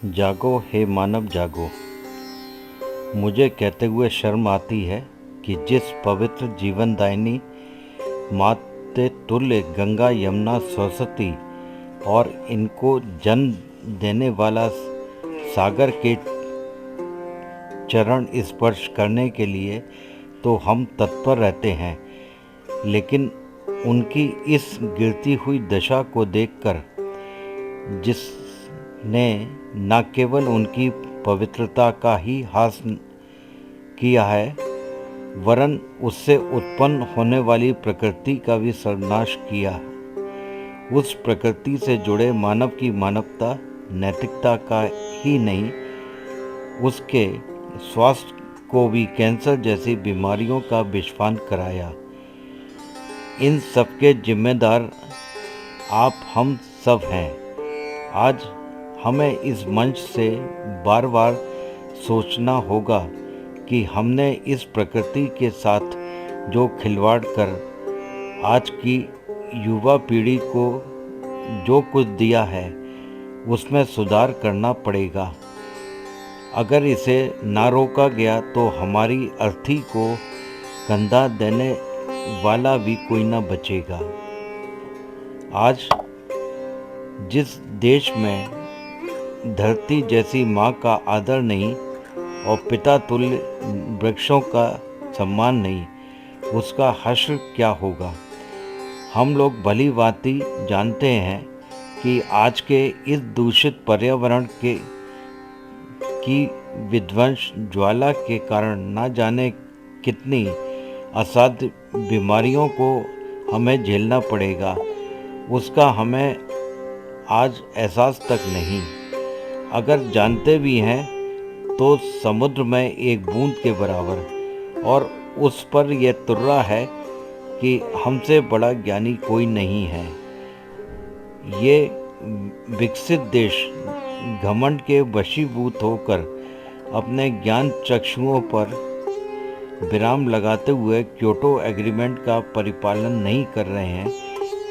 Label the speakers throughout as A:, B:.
A: जागो हे मानव जागो। मुझे कहते हुए शर्म आती है कि जिस पवित्र जीवनदायिनी माते तुल्य गंगा यमुना सरस्वती और इनको जन्म देने वाला सागर के चरण स्पर्श करने के लिए तो हम तत्पर रहते हैं, लेकिन उनकी इस गिरती हुई दशा को देखकर जिसने न केवल उनकी पवित्रता का ही हास किया है, वरन उससे उत्पन्न होने वाली प्रकृति का भी सर्वनाश किया। उस प्रकृति से जुड़े मानव की मानवता नैतिकता का ही नहीं, उसके स्वास्थ्य को भी कैंसर जैसी बीमारियों का विषपान कराया। इन सबके जिम्मेदार आप हम सब हैं। आज हमें इस मंच से बार बार सोचना होगा कि हमने इस प्रकृति के साथ जो खिलवाड़ कर आज की युवा पीढ़ी को जो कुछ दिया है, उसमें सुधार करना पड़ेगा। अगर इसे ना रोका गया तो हमारी अर्थी को कंधा देने वाला भी कोई ना बचेगा। आज जिस देश में धरती जैसी माँ का आदर नहीं और पिता तुल्य वृक्षों का सम्मान नहीं, उसका हश्र क्या होगा। हम लोग भली भांति जानते हैं कि आज के इस दूषित पर्यावरण की विध्वंस ज्वाला के कारण न जाने कितनी असाध्य बीमारियों को हमें झेलना पड़ेगा। उसका हमें आज एहसास तक नहीं। अगर जानते भी हैं तो समुद्र में एक बूंद के बराबर, और उस पर यह तुर्रा है कि हमसे बड़ा ज्ञानी कोई नहीं है। ये विकसित देश घमंड के वशीभूत होकर अपने ज्ञान चक्षुओं पर विराम लगाते हुए क्योटो एग्रीमेंट का परिपालन नहीं कर रहे हैं,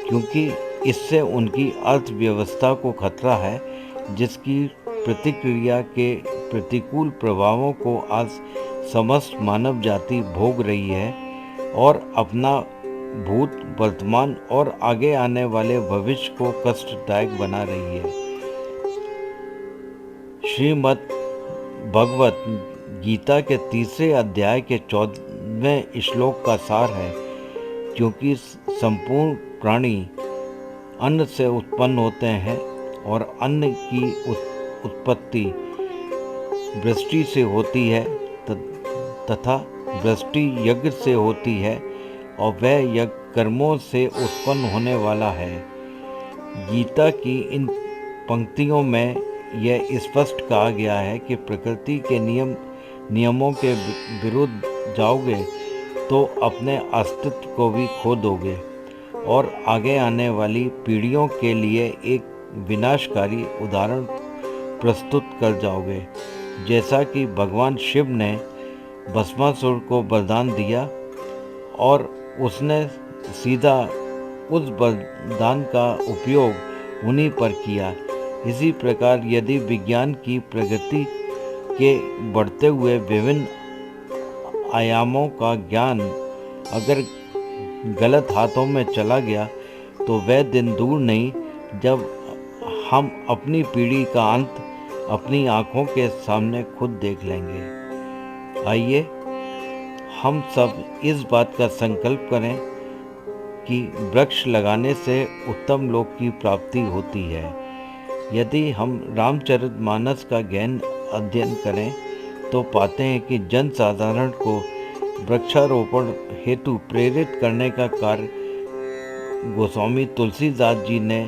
A: क्योंकि इससे उनकी अर्थव्यवस्था को खतरा है, जिसकी प्रतिक्रिया के प्रतिकूल प्रभावों को आज समस्त मानव जाति भोग रही है और अपना भूत, वर्तमान और आगे आने वाले भविष्य को कष्टदायक बना रही है। श्रीमद् भगवत गीता के 3 अध्याय के 14वें श्लोक का सार है, क्योंकि संपूर्ण प्राणी अन्न से उत्पन्न होते हैं और अन्न की उत्पत्ति वृष्टि से होती है तथा वृष्टि यज्ञ से होती है और वह यज्ञ कर्मों से उत्पन्न होने वाला है। गीता की इन पंक्तियों में यह स्पष्ट कहा गया है कि प्रकृति के नियमों के विरुद्ध जाओगे तो अपने अस्तित्व को भी खो दोगे और आगे आने वाली पीढ़ियों के लिए एक विनाशकारी उदाहरण प्रस्तुत कर जाओगे। जैसा कि भगवान शिव ने भस्मासुर को वरदान दिया और उसने सीधा उस वरदान का उपयोग उन्हीं पर किया, इसी प्रकार यदि विज्ञान की प्रगति के बढ़ते हुए विभिन्न आयामों का ज्ञान अगर गलत हाथों में चला गया तो वह दिन दूर नहीं जब हम अपनी पीढ़ी का अंत अपनी आँखों के सामने खुद देख लेंगे। आइए हम सब इस बात का संकल्प करें कि वृक्ष लगाने से उत्तम लोक की प्राप्ति होती है। यदि हम रामचरितमानस का गहन अध्ययन करें तो पाते हैं कि जन साधारण को वृक्षारोपण हेतु प्रेरित करने का कार्य गोस्वामी तुलसीदास जी ने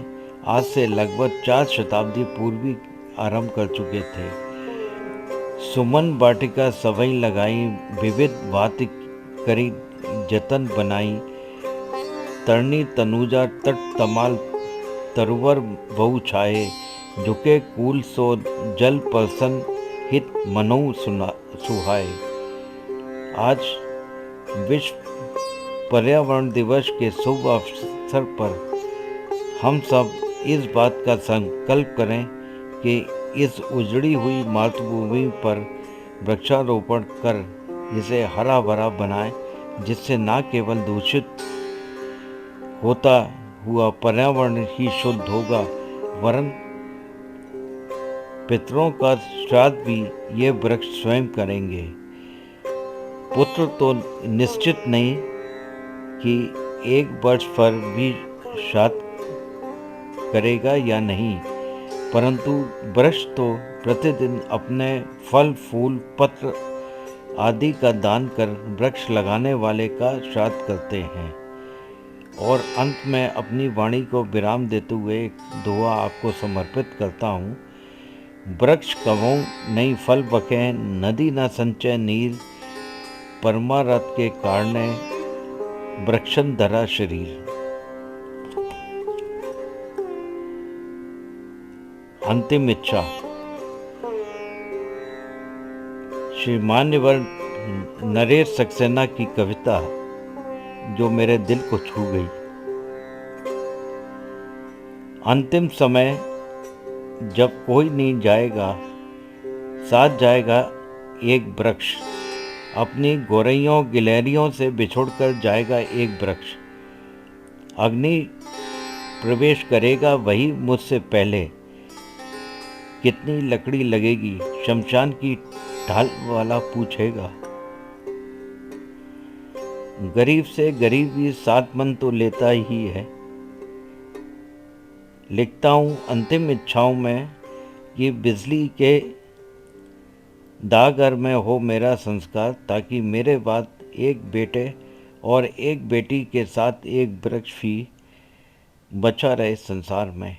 A: आज से लगभग 4 शताब्दी पूर्व आरंभ कर चुके थे। सुमन वाटिका सभई लगाई, विविध भांति करी जतन बनाई, तरनी तनुजा तट तमाल तरुवर बहु छाए, झुके कूल सो जल परसन हित मनऊ सुहाए। आज विश्व पर्यावरण दिवस के शुभ अवसर पर हम सब इस बात का संकल्प करें कि इस उजड़ी हुई मातृभूमि पर वृक्षारोपण कर इसे हरा भरा बनाएं, जिससे न केवल दूषित होता हुआ पर्यावरण ही शुद्ध होगा, वरन पितरों का श्राद्ध भी ये वृक्ष स्वयं करेंगे। पुत्र तो निश्चित नहीं कि 1 वर्ष पर भी श्राद्ध करेगा या नहीं, परंतु वृक्ष तो प्रतिदिन अपने फल फूल पत्र आदि का दान कर वृक्ष लगाने वाले का श्राद्ध करते हैं। और अंत में अपनी वाणी को विराम देते हुए एक दुआ आपको समर्पित करता हूँ। वृक्ष कभों नहीं फल बके, नदी न संचय नीर, परमारथ के कारणे वृक्षन धरा शरीर। अंतिम इच्छा। श्री मान्यवर नरेश सक्सेना की कविता जो मेरे दिल को छू गई। अंतिम समय जब कोई नहीं जाएगा, साथ जाएगा एक वृक्ष, अपनी गोरैयों गिलहरियों से बिछुड़कर जाएगा एक वृक्ष। अग्नि प्रवेश करेगा वही मुझसे पहले, कितनी लकड़ी लगेगी शमशान की ढाल वाला पूछेगा। गरीब से गरीब भी 7 मन तो लेता ही है। लिखता हूँ अंतिम इच्छाओं में कि बिजली के दागर में हो मेरा संस्कार, ताकि मेरे बाद एक बेटे और एक बेटी के साथ एक वृक्ष भी बचा रहे संसार में।